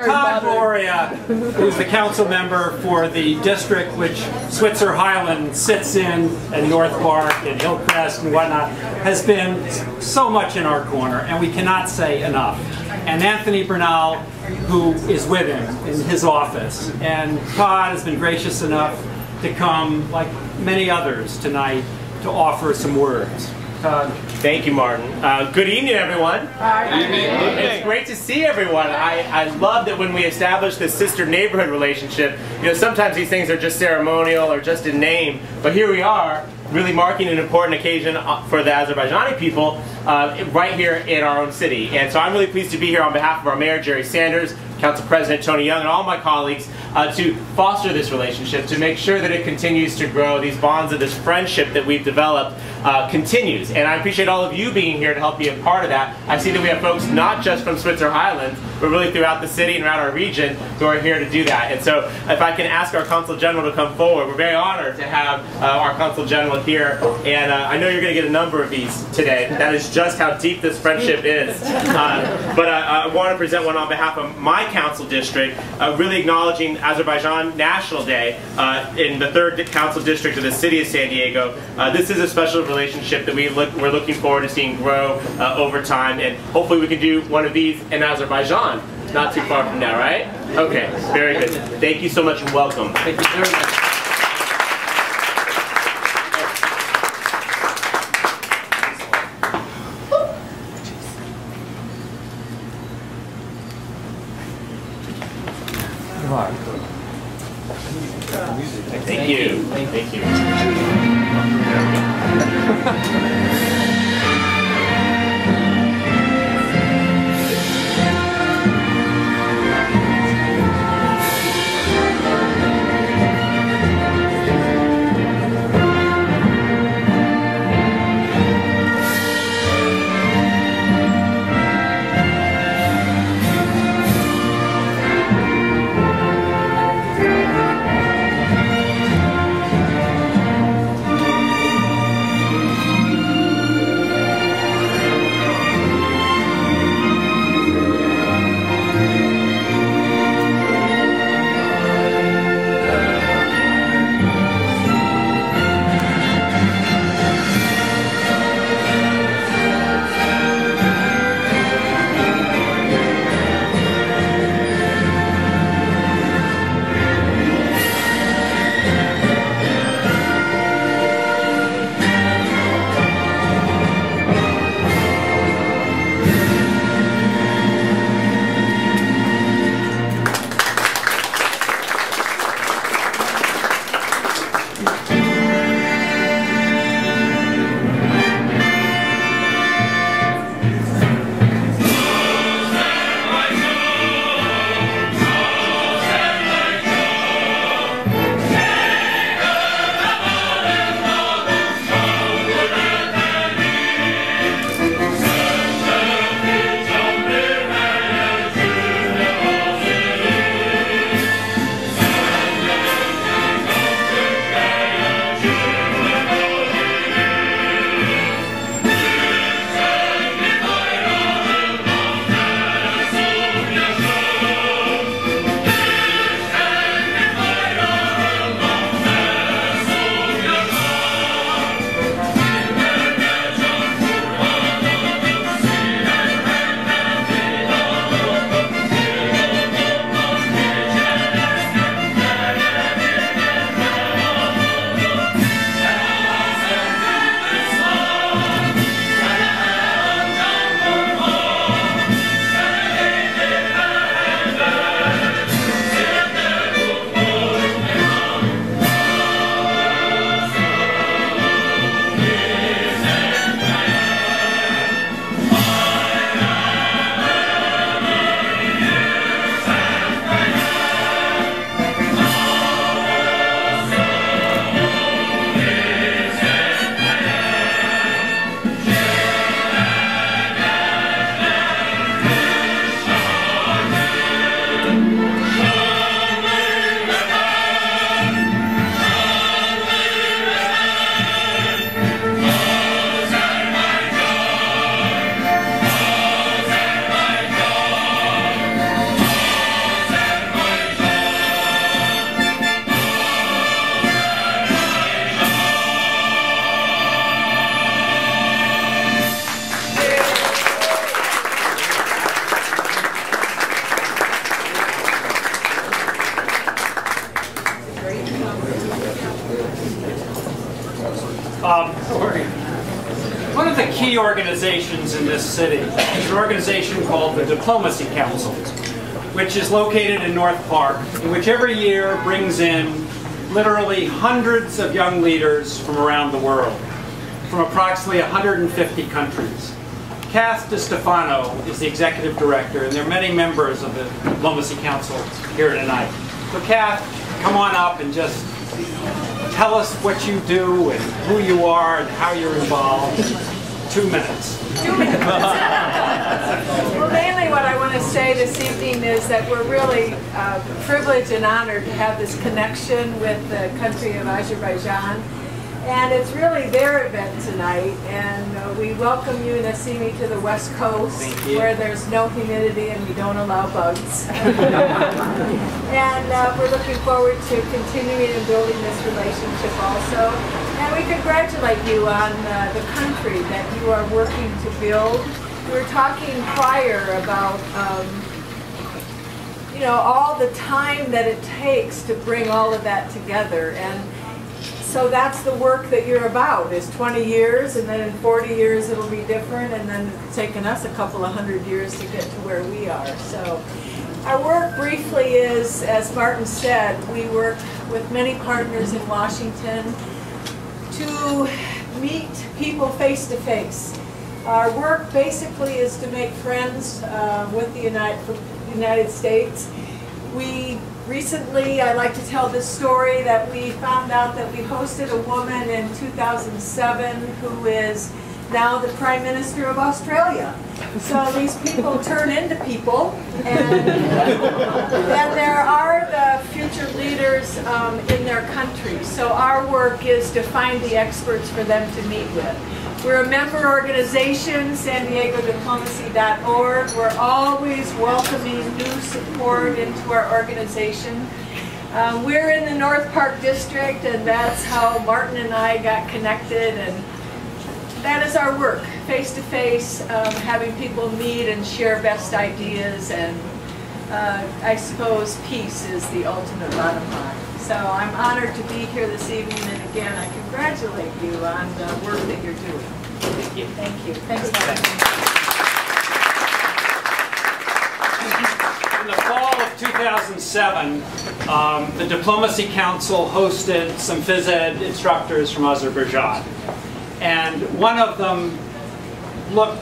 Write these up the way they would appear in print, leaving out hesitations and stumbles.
Todd Gloria, who's the council member for the district which Switzer Highland sits in, and North Park and Hillcrest and whatnot, has been so much in our corner, and we cannot say enough. And Anthony Bernal, who is with him in his office. And Todd has been gracious enough to come, like many others tonight, to offer some words. Todd. Thank you, Martin. Good evening, everyone. Hi. It's great to see everyone. I love that when we establish this sister neighborhood relationship, you know, sometimes these things are just ceremonial or just in name, but here we are, really marking an important occasion for the Azerbaijani people right here in our own city. And so I'm really pleased to be here on behalf of our Mayor, Jerry Sanders, Council President Tony Young, and all my colleagues to foster this relationship, to make sure that it continues to grow. These bonds of this friendship that we've developed continues. And I appreciate all of you being here to help be a part of that. I see that we have folks not just from Switzer Highlands, but really throughout the city and around our region who are here to do that. And so if I can ask our Consul General to come forward, we're very honored to have our Consul General here. And I know you're going to get a number of these today. That is just how deep this friendship is. But I want to present one on behalf of my council district, really acknowledging Azerbaijan National Day in the 3rd Council District of the City of San Diego. This is a special relationship that we're looking forward to seeing grow over time, and hopefully we can do one of these in Azerbaijan not too far from now, right? Okay, very good. Thank you so much and welcome. Thank you very much. Thank you. Thank you. key organizations in this city. There's an organization called the Diplomacy Council, which is located in North Park, and which every year brings in literally hundreds of young leaders from around the world, from approximately 150 countries. Kath DeStefano is the executive director, and there are many members of the Diplomacy Council here tonight. So Kath, come on up and just tell us what you do and who you are and how you're involved. 2 minutes. 2 minutes. Well, mainly what I want to say this evening is that we're really privileged and honored to have this connection with the country of Azerbaijan. And it's really their event tonight, and we welcome you, Nassimi, to the West Coast, where there's no humidity and we don't allow bugs. And we're looking forward to continuing and building this relationship also. And we congratulate you on the country that you are working to build. We were talking prior about you know, all the time that it takes to bring all of that together. And so that's the work that you're about, is 20 years, and then in 40 years it'll be different, and then it's taken us a couple of 100 years to get to where we are. So our work briefly is, as Martin said, we work with many partners in Washington to meet people face to face. Our work basically is to make friends with the United States. Recently, I like to tell this story that we found out that we hosted a woman in 2007 who is now the Prime Minister of Australia. So these people turn into people, and then there are the future leaders in their country. So our work is to find the experts for them to meet with. We're a member organization, SanDiegoDiplomacy.org. We're always welcoming new support into our organization. We're in the North Park District, and that's how Martin and I got connected, and that is our work, face-to-face, having people meet and share best ideas, and I suppose peace is the ultimate bottom line. So I'm honored to be here this evening, and again, I congratulate you on the work that you're doing. Thank you. Thank you. Thanks, Martin. In the fall of 2007, the Diplomacy Council hosted some phys ed instructors from Azerbaijan. And one of them looked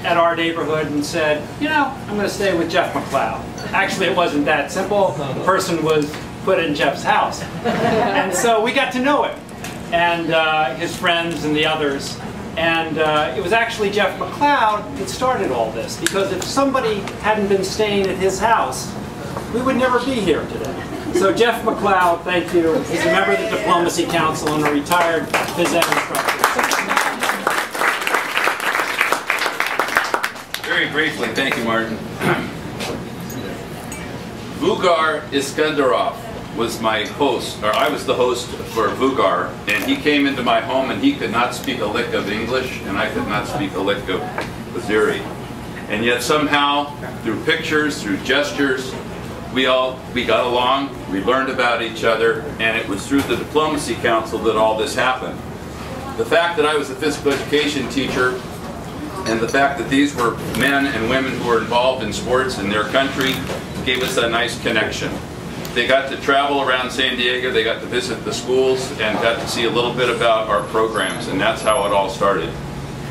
at our neighborhood and said, you know, I'm going to stay with Jeff McLeod. Actually, it wasn't that simple. The person was put in Jeff's house. And so we got to know him and his friends and the others. And it was actually Jeff McLeod that started all this, because if somebody hadn't been staying at his house, we would never be here today. So Jeff McLeod, thank you. He's a member of the Diplomacy Council and a retired phys ed instructor. Very briefly, thank you, Martin. Vugar Iskandarov was my host, or I was the host for Vugar, and he came into my home and he could not speak a lick of English, and I could not speak a lick of Azeri. And yet somehow, through pictures, through gestures, we got along, we learned about each other, and it was through the Diplomacy Council that all this happened. The fact that I was a physical education teacher, and the fact that these were men and women who were involved in sports in their country, gave us a nice connection. They got to travel around San Diego, they got to visit the schools, and got to see a little bit about our programs, and that's how it all started.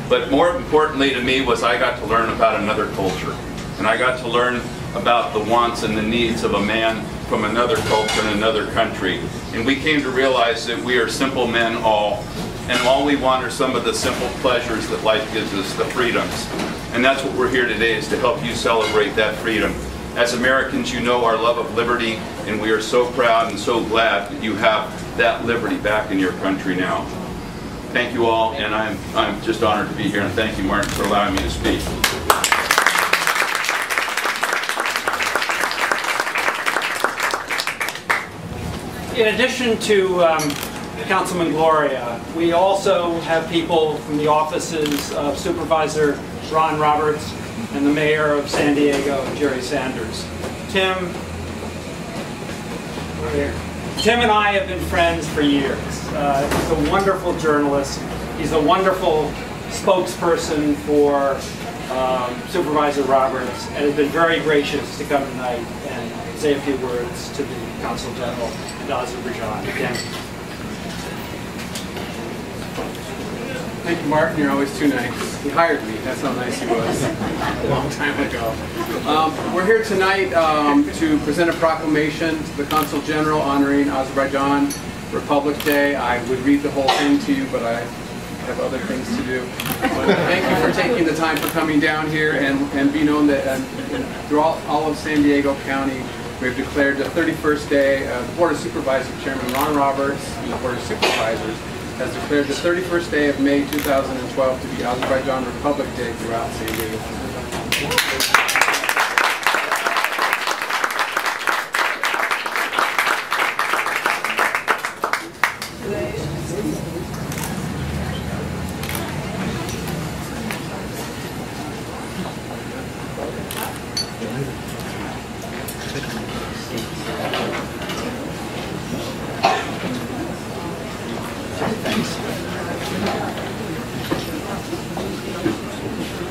But more importantly to me was I got to learn about another culture, and I got to learn about the wants and the needs of a man from another culture and another country. And we came to realize that we are simple men all, and all we want are some of the simple pleasures that life gives us, the freedoms. And that's what we're here today, is to help you celebrate that freedom. As Americans, you know our love of liberty, and we are so proud and so glad that you have that liberty back in your country now. Thank you all, and I'm just honored to be here, and thank you, Martin, for allowing me to speak. In addition to Councilman Gloria, we also have people from the offices of Supervisor Ron Roberts and the Mayor of San Diego, Jerry Sanders. Tim and I have been friends for years. He's a wonderful journalist. He's a wonderful spokesperson for Supervisor Roberts, and has been very gracious to come tonight and say a few words to the Consul General in Azerbaijan. Again. Thank you, Martin. You're always too nice. He hired me. That's how nice he was a long time ago. We're here tonight to present a proclamation to the Consul General honoring Azerbaijan Republic Day. I would read the whole thing to you, but I have other things to do. But thank you for taking the time for coming down here, and be known that throughout all of San Diego County, we have declared the 31st day. The Board of Supervisors Chairman Ron Roberts and the Board of Supervisors has declared the 31st day of May 2012 to be Azerbaijan Republic Day throughout San Diego.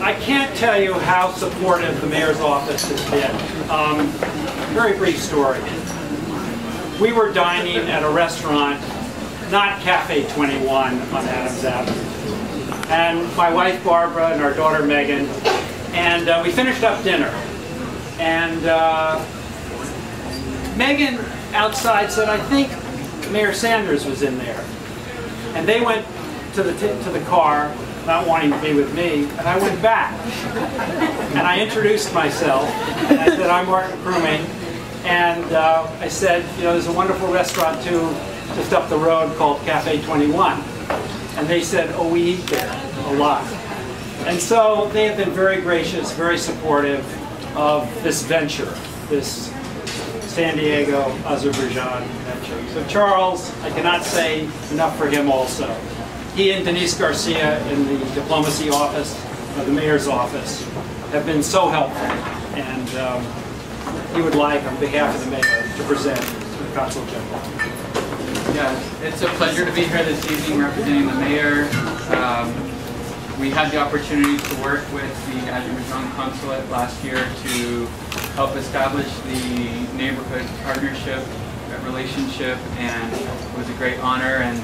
I can't tell you how supportive the mayor's office has been. Very brief story. We were dining at a restaurant, not Cafe 21 on Adams Avenue, and my wife Barbara and our daughter Megan, and we finished up dinner. And Megan outside said, "I think Mayor Sanders was in there." And they went to the car, not wanting to be with me, and I went back. And I introduced myself, and I said, "I'm Martin Cruming," and I said, "You know, there's a wonderful restaurant too, just up the road called Cafe 21. And they said, "Oh, we eat there a lot." And so they have been very gracious, very supportive of this venture, this San Diego, Azerbaijan venture. So Charles, I cannot say enough for him also. He and Denise Garcia in the diplomacy office, the mayor's office, have been so helpful. And he would like, on behalf of the mayor, to present to the Consul General. Yeah, it's a pleasure to be here this evening representing the mayor. We had the opportunity to work with the Azerbaijan consulate last year to help establish the neighborhood partnership relationship, and it was a great honor. And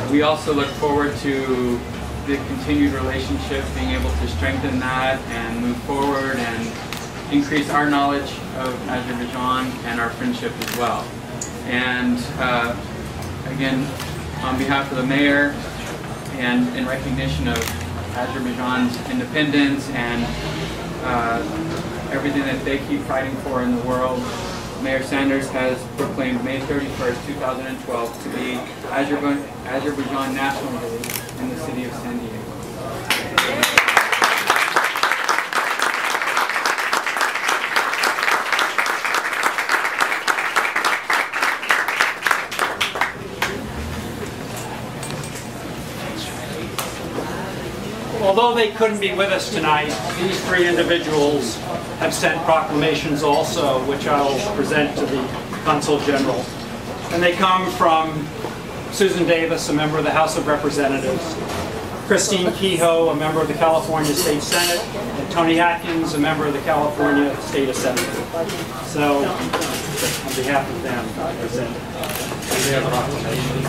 we also look forward to the continued relationship, being able to strengthen that and move forward and increase our knowledge of Azerbaijan and our friendship as well. And again, on behalf of the mayor and in recognition of Azerbaijan's independence and everything that they keep fighting for in the world, Mayor Sanders has proclaimed May 31st, 2012 to be Azerbaijan National Day in the city of San Diego. Although they couldn't be with us tonight, these three individuals have sent proclamations also, which I'll present to the Consul General. And they come from Susan Davis, a member of the House of Representatives, Christine Kehoe, a member of the California State Senate, and Tony Atkins, a member of the California State Assembly. So, on behalf of them, I present their proclamations.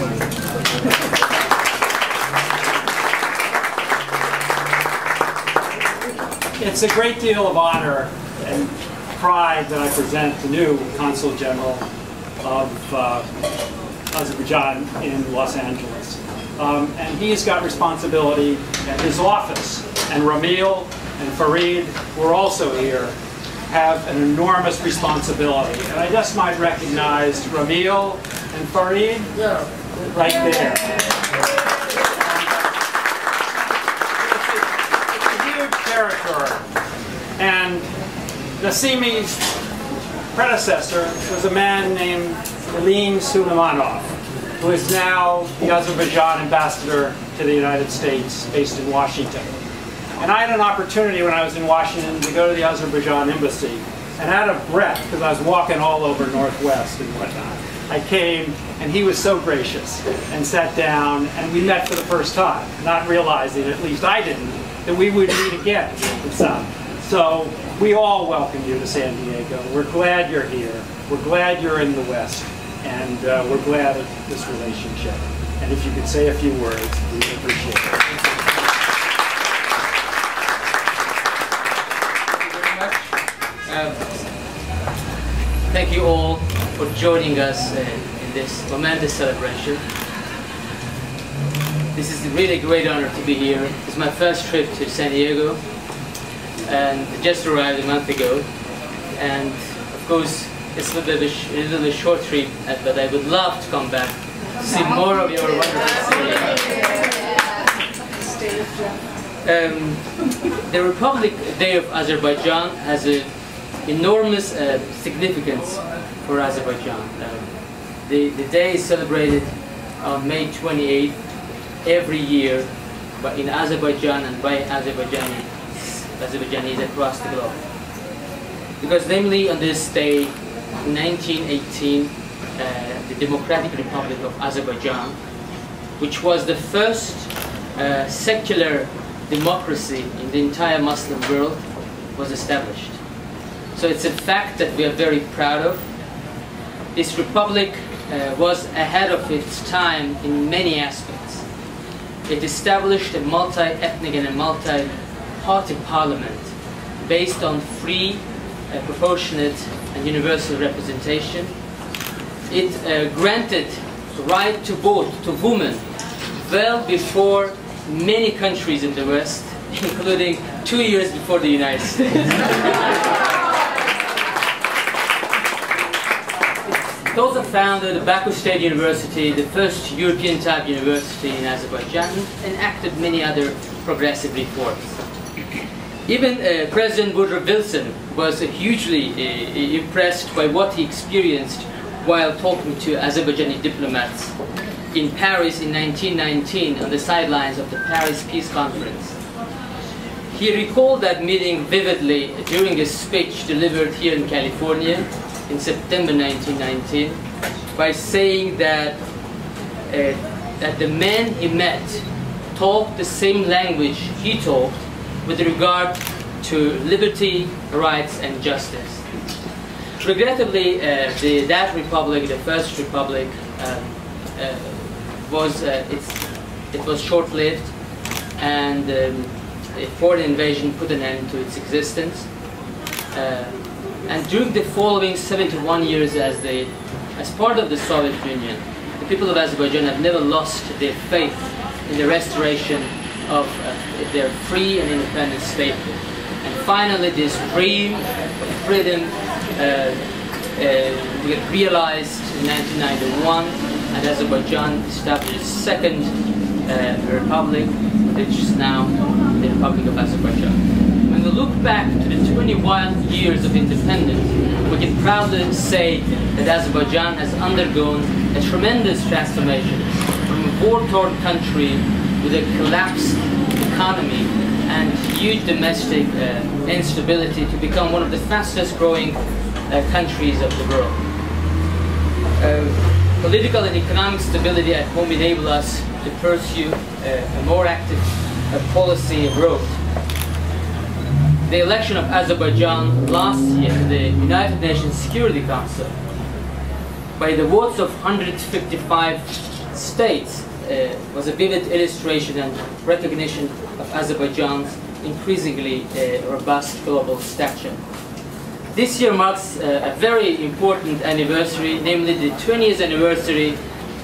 It's a great deal of honor and pride that I present the new Consul General of Azerbaijan in Los Angeles. And he's got responsibility at his office. And Ramil and Farid, who are also here, have an enormous responsibility. And I just might recognize Ramil and Farid right there. Territory. And Nassimi's predecessor was a man named Ilim Suleimanov, who is now the Azerbaijan ambassador to the United States, based in Washington. And I had an opportunity when I was in Washington to go to the Azerbaijan embassy And out of breath, because I was walking all over Northwest and whatnot, I came, and he was so gracious and sat down, and we met for the first time, not realizing, at least I didn't, that we would meet again. So we all welcome you to San Diego. We're glad you're here. We're glad you're in the West, and we're glad of this relationship. And if you could say a few words, we'd appreciate it. Thank you all for joining us in this momentous celebration. This is really a great honor to be here. It's my first trip to San Diego, and I just arrived a month ago. And of course, it's a little bit short trip, but I would love to come back to see more of your wonderful city. The Republic Day of Azerbaijan has an enormous significance for Azerbaijan. The day is celebrated on May 28th every year in Azerbaijan and by Azerbaijanis across the globe. Because namely on this day, in 1918, the Democratic Republic of Azerbaijan, which was the first secular democracy in the entire Muslim world, was established. So it's a fact that we are very proud of. This republic was ahead of its time in many aspects. It established a multi-ethnic and a multi-party parliament based on free, proportionate and universal representation. It granted the right to vote to women well before many countries in the West, including 2 years before the United States. It also founded Baku State University, the first European-type university in Azerbaijan, and acted many other progressive reforms. Even President Woodrow Wilson was hugely impressed by what he experienced while talking to Azerbaijani diplomats in Paris in 1919 on the sidelines of the Paris Peace Conference. He recalled that meeting vividly during a speech delivered here in California in September 1919 by saying that, that the men he met talked the same language he talked with regard to liberty, rights and justice. Regrettably, that republic, the First Republic, it was short-lived, and a foreign invasion put an end to its existence. And during the following 71 years as part of the Soviet Union, the people of Azerbaijan have never lost their faith in the restoration of their free and independent state. And finally, this dream of freedom realized in 1991, and Azerbaijan established its second republic, which is now the Republic of Azerbaijan. When we look back to the 21 years of independence, we can proudly say that Azerbaijan has undergone a tremendous transformation from a war-torn country with a collapsed economy and huge domestic instability to become one of the fastest growing countries of the world. Political and economic stability at home enable us to pursue a more active policy abroad. The election of Azerbaijan last year to the United Nations Security Council by the votes of 155 states was a vivid illustration and recognition of Azerbaijan's increasingly robust global stature. This year marks a very important anniversary, namely the 20th anniversary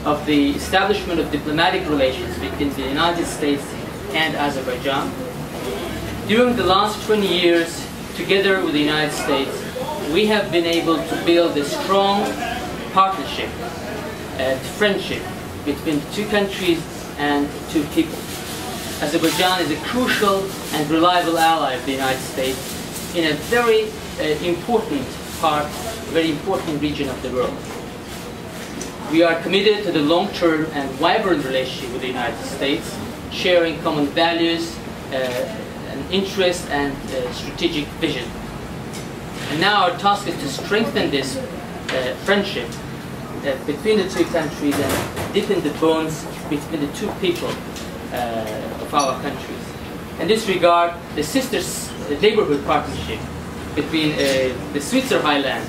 of the establishment of diplomatic relations between the United States and Azerbaijan. During the last 20 years, together with the United States, we have been able to build a strong partnership and friendship between two countries and two people. Azerbaijan is a crucial and reliable ally of the United States in a very important part, very important region of the world. We are committed to the long-term and vibrant relationship with the United States, sharing common values, an interest and strategic vision. And now our task is to strengthen this friendship between the two countries and deepen the bonds between the two people of our countries. In this regard, the neighborhood partnership between the Switzer Highland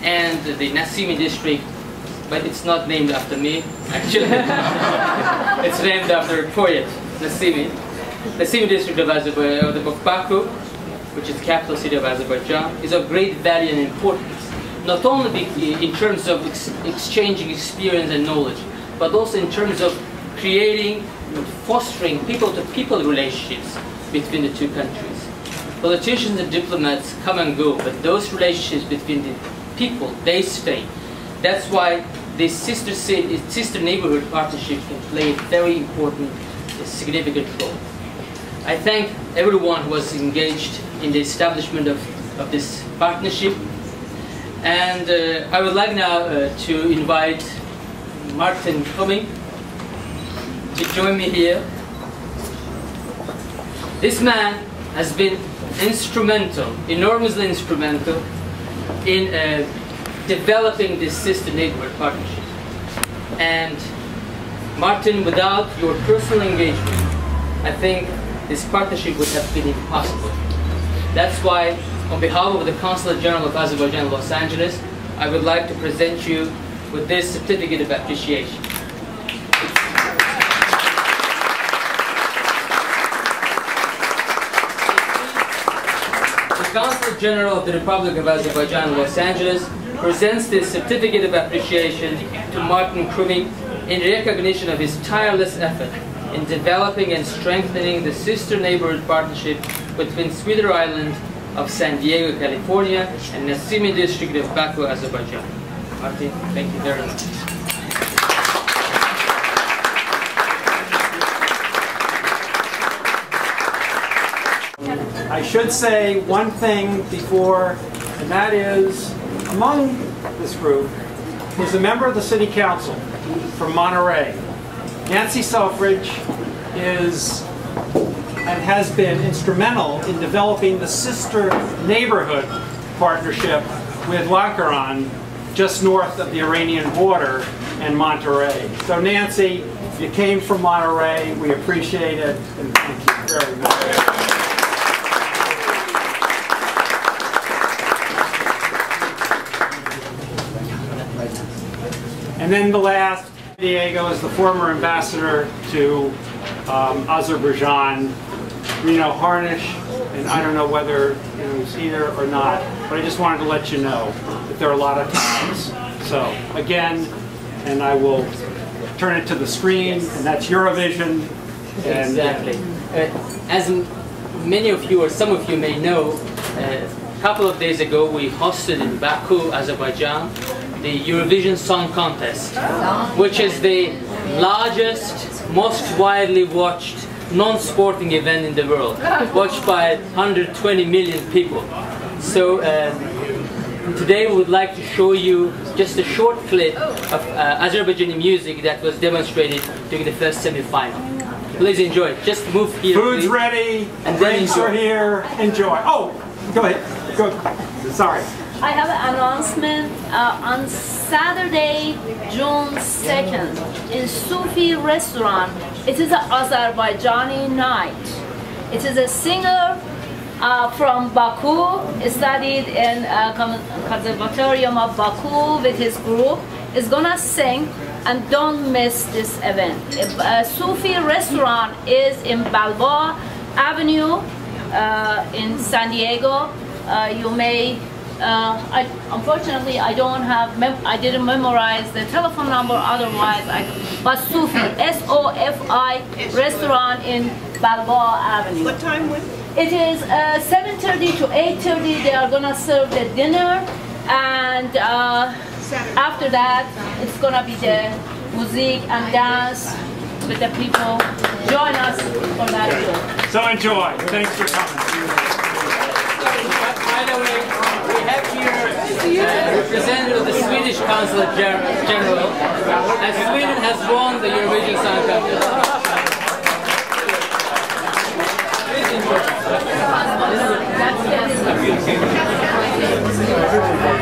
and the Nassimi district, but it's not named after me, actually. It's named after a poet, Nassimi. Nassimi district of Baku, which is the capital city of Azerbaijan, is of great value and importance, not only in terms of exchanging experience and knowledge, but also in terms of creating, fostering people-to-people relationships between the two countries. Politicians and diplomats come and go, but those relationships between the people, they stay. That's why this sister neighborhood partnership can play a very important, significant role. I thank everyone who was engaged in the establishment of this partnership, and I would like now to invite Martin Cumming to join me here. This man has been instrumental, enormously instrumental, in developing this sister neighborhood partnership. And Martin, without your personal engagement, I think this partnership would have been impossible. That's why, on behalf of the Consulate General of Azerbaijan in Los Angeles, I would like to present you with this certificate of appreciation. The Consulate General of the Republic of Azerbaijan in Los Angeles presents this certificate of appreciation to Martin Cumming in recognition of his tireless effort in developing and strengthening the sister neighborhood partnership between Switzer Island of San Diego, California, and Nassimi district of Baku, Azerbaijan. Martin, thank you very much. I should say one thing before, and that is, among this group is a member of the City Council from Monterey. Nancy Selfridge is and has been instrumental in developing the sister neighborhood partnership with Lankaran, just north of the Iranian border, and Monterey. So Nancy, you came from Monterey, we appreciate it, and thank you very much. And then the last, Diego is the former ambassador to Azerbaijan, Reno Harnish, and I don't know whether he's either or not, but I just wanted to let you know that there are a lot of ties. So again, and I will turn it to the screen, and that's Eurovision. And exactly. As many of you or some of you may know, a couple of days ago we hosted in Baku, Azerbaijan, the Eurovision Song Contest, which is the largest, most widely watched non-sporting event in the world, watched by 120 million people. So today we would like to show you just a short clip of Azerbaijani music that was demonstrated during the first semi-final. Please enjoy. Just move here. Food's please. ready, and drinks are here. Enjoy. Oh, go ahead. Go. Sorry. I have an announcement on Saturday, June 2nd, in Sufi restaurant. It is an Azerbaijani night. It is a singer from Baku, studied in Conservatorium of Baku with his group. Is gonna sing, and don't miss this event. Sufi restaurant is in Balboa Avenue in San Diego. You may. Unfortunately, I don't have. I didn't memorize the telephone number. Otherwise, but Sufi, S-O-F-I restaurant in Balboa Avenue. What time was it? It is 7:30 to 8:30. They are gonna serve the dinner, and after that, it's gonna be the music and dance with the people. Join us for that too. So enjoy. Thanks for coming. By the way, we have here a representative of the Swedish Consulate General, and Sweden has won the Eurovision Song Contest. Please enjoy. Thank you.